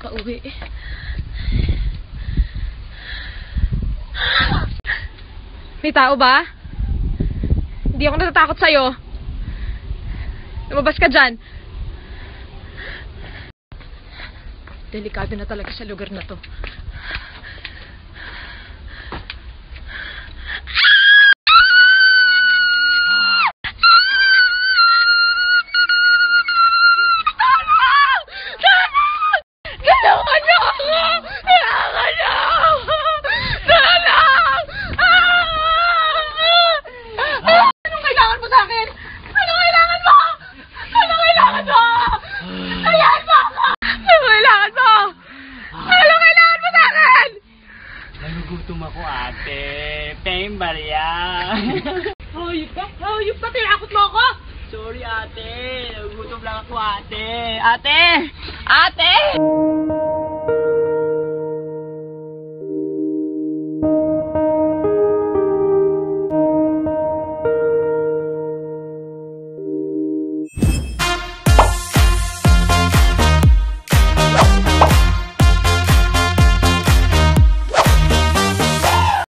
makauwi. May tao ba? Hindi ako natatakot sa'yo. Lumabas ka dyan. Delikado na talaga sa lugar na to. Nagugutom ako, ate. Paying barya. Hayop ka? Hayop ka? Tinakot mo ako? Sorry, ate. Nagugutom lang ako, ate. Ate! Ate!